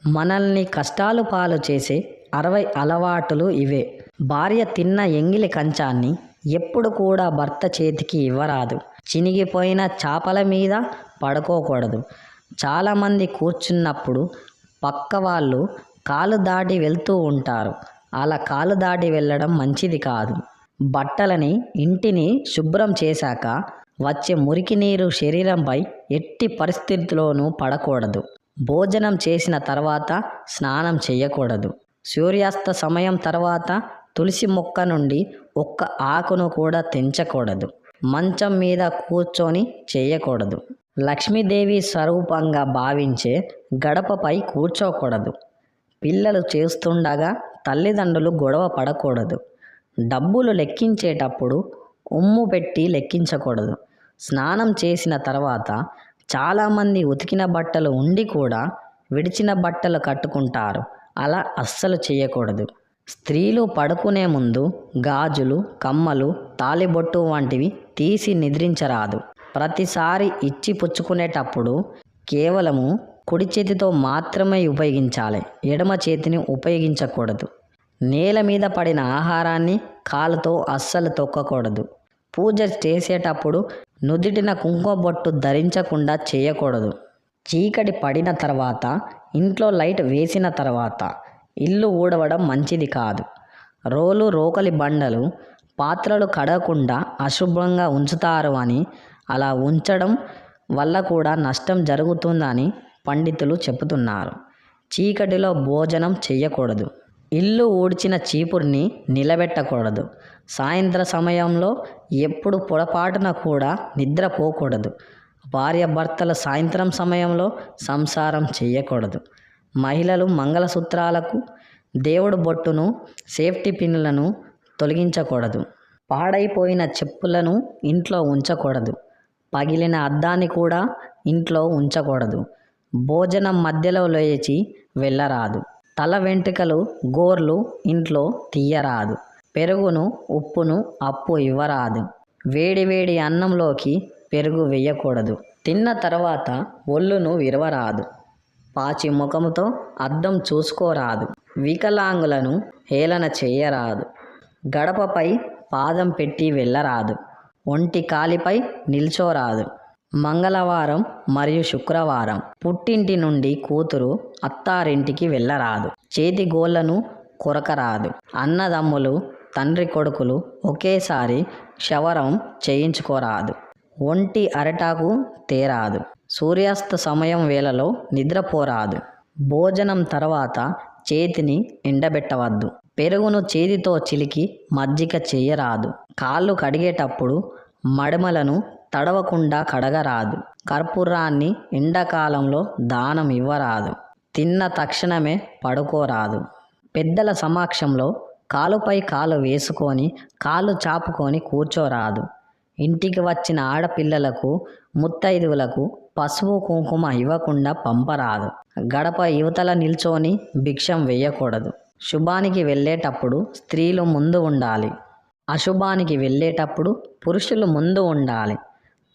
మనల్ని కష్టాలు పాలు చేసే 60 అలవాటులు ఇవే. భార్య తిన్న ఎంగిలి కంచాన్ని ఎప్పుడు కూడా భర్త చేతికి ఇవ్వరాదు. చినిగిపోయిన చాపల మీద పడుకోకూడదు. చాలామంది కూర్చున్నప్పుడు పక్క వాళ్ళు కాలు దాటి వెళ్తూ ఉంటారు. అలా కాలు దాటి వెళ్ళడం మంచిది కాదు. బట్టలని ఇంటిని శుభ్రం చేశాక వచ్చే మురికి నీరు శరీరంపై ఎట్టి పరిస్థితుల్లోనూ పడకూడదు. భోజనం చేసిన తర్వాత స్నానం చేయకూడదు. సూర్యాస్త సమయం తర్వాత తులసి మొక్క నుండి ఒక్క ఆకును కూడా తెంచకూడదు. మంచం మీద కూర్చొని చేయకూడదు. లక్ష్మీదేవి స్వరూపంగా భావించే గడపపై కూర్చోకూడదు. పిల్లలు చేస్తుండగా తల్లిదండ్రులు గొడవ పడకూడదు. డబ్బులు లెక్కించేటప్పుడు ఉమ్ము పెట్టి లెక్కించకూడదు. స్నానం చేసిన తర్వాత చాలామంది ఉతికిన బట్టలు ఉండి కూడా విడిచిన బట్టలు కట్టుకుంటారు. అలా అస్సలు చేయకూడదు. స్త్రీలు పడుకునే ముందు గాజులు, కమ్మలు, తాళిబొట్టు వంటివి తీసి నిద్రించరాదు. ప్రతిసారి ఇచ్చి పుచ్చుకునేటప్పుడు కేవలము కుడి చేతితో మాత్రమే ఉపయోగించాలి. ఎడమ చేతిని ఉపయోగించకూడదు. నేల మీద పడిన ఆహారాన్ని కాలుతో అస్సలు తొక్కకూడదు. పూజ చేసేటప్పుడు నుదిటిన కుంకుమ బొట్టు ధరించకుండా చేయకూడదు. చీకటి పడిన తర్వాత ఇంట్లో లైట్ వేసిన తర్వాత ఇల్లు ఊడవడం మంచిది కాదు. రోకలి బండలు, పాత్రలు కడగకుండా అశుభ్రంగా ఉంచుతారు అని అలా ఉంచడం వల్ల కూడా నష్టం జరుగుతుందని పండితులు చెబుతున్నారు. చీకటిలో భోజనం చేయకూడదు. ఇల్లు ఊడ్చిన చీపుర్ని నిలబెట్టకూడదు. సాయంత్ర సమయంలో ఎప్పుడు పొరపాటున కూడా నిద్రపోకూడదు. భార్యాభర్తల సాయంత్రం సమయంలో సంసారం చేయకూడదు. మహిళలు మంగళసూత్రాలకు, దేవుడు బొట్టును, సేఫ్టీ పిన్నులను తొలగించకూడదు. పాడైపోయిన చెప్పులను ఇంట్లో ఉంచకూడదు. పగిలిన అద్దాన్ని కూడా ఇంట్లో ఉంచకూడదు. భోజనం మధ్యలో లేచి వెళ్ళరాదు. తల వెంట్రుకలు, గోర్లు ఇంట్లో తీయరాదు. పెరుగును, ఉప్పును అప్పు ఇవ్వరాదు. వేడి అన్నంలోకి పెరుగు వేయకూడదు. తిన్న తర్వాత ఒళ్ళును విరవరాదు. పాచి ముఖముతో అద్దం చూసుకోరాదు. వికలాంగులను హేళన చేయరాదు. గడపపై పాదం పెట్టి వెళ్ళరాదు. ఒంటి కాలిపై నిల్చోరాదు. మంగళవారం మరియు శుక్రవారం పుట్టింటి నుండి కూతురు అత్తారింటికి వెళ్ళరాదు. చేతి గోళ్లను కొరకరాదు. అన్నదమ్ములు, తండ్రి కొడుకులు ఒకేసారి క్షవరం చేయించుకోరాదు. ఒంటి అరటాకు తేరాదు. సూర్యాస్త సమయం వేళలో నిద్రపోరాదు. భోజనం తర్వాత చేతిని ఎండబెట్టవద్దు. పెరుగును చేతితో చిలికి మజ్జిగ చేయరాదు. కాళ్ళు కడిగేటప్పుడు మడమలను తడవకుండా కడగరాదు. కర్పూరాన్ని ఎండాకాలంలో దానం ఇవ్వరాదు. తిన్న తక్షణమే పడుకోరాదు. పెద్దల సమక్షంలో కాలుపై కాలు వేసుకొని కాళ్ళు చాపుకొని కూర్చోరాదు. ఇంటికి వచ్చిన ఆడపిల్లలకు, ముత్తైదువులకు పసుపు కుంకుమ ఇవ్వకుండా పంపరాదు. గడప యువతల నిల్చొని భిక్షం వేయకూడదు. శుభానికి వెళ్ళేటప్పుడు స్త్రీలు ముందు ఉండాలి. అశుభానికి వెళ్ళేటప్పుడు పురుషులు ముందు ఉండాలి.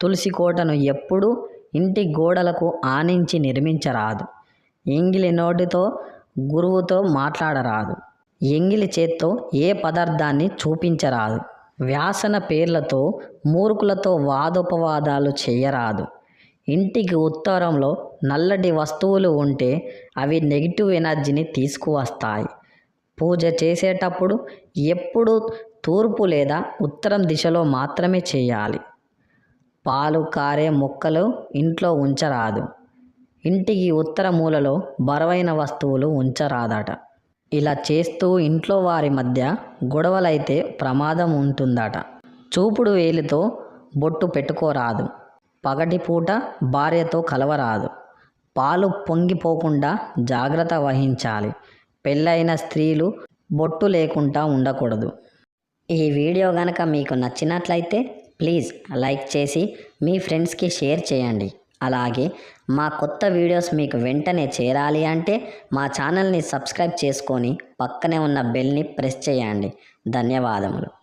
తులసి కోటను ఎప్పుడూ ఇంటి గోడలకు ఆనించి నిర్మించరాదు. ఎంగిలి నోటితో గురువుతో మాట్లాడరాదు. ఎంగిలి చేత్తో ఏ పదార్థాన్ని చూపించరాదు. వ్యాసన పేర్లతో మూర్ఖులతో వాదోపవాదాలు చేయరాదు. ఇంటికి ఉత్తరంలో నల్లటి వస్తువులు ఉంటే అవి నెగిటివ్ ఎనర్జీని తీసుకువస్తాయి. పూజ చేసేటప్పుడు ఎప్పుడూ తూర్పు లేదా ఉత్తరం దిశలో మాత్రమే చేయాలి. పాలు కారే మొక్కలు ఇంట్లో ఉంచరాదు. ఇంటికి ఉత్తర మూలలో బరువైన వస్తువులు ఉంచరాదట. ఇలా చేస్తూ ఇంట్లో వారి మధ్య గొడవలైతే ప్రమాదం ఉంటుందట. చూపుడు వేలితో బొట్టు పెట్టుకోరాదు. పగటిపూట భార్యతో కలవరాదు. పాలు పొంగిపోకుండా జాగ్రత్త వహించాలి. పెళ్ళైన స్త్రీలు బొట్టు లేకుండా ఉండకూడదు. ఈ వీడియో కనుక మీకు నచ్చినట్లయితే ప్లీజ్ లైక్ చేసి మీ ఫ్రెండ్స్కి షేర్ చేయండి. అలాగే మా కొత్త వీడియోస్ మీకు వెంటనే చేరాలి అంటే మా ఛానల్ని సబ్స్క్రైబ్ చేసుకొని పక్కనే ఉన్న బెల్ని ప్రెస్ చేయండి. ధన్యవాదములు.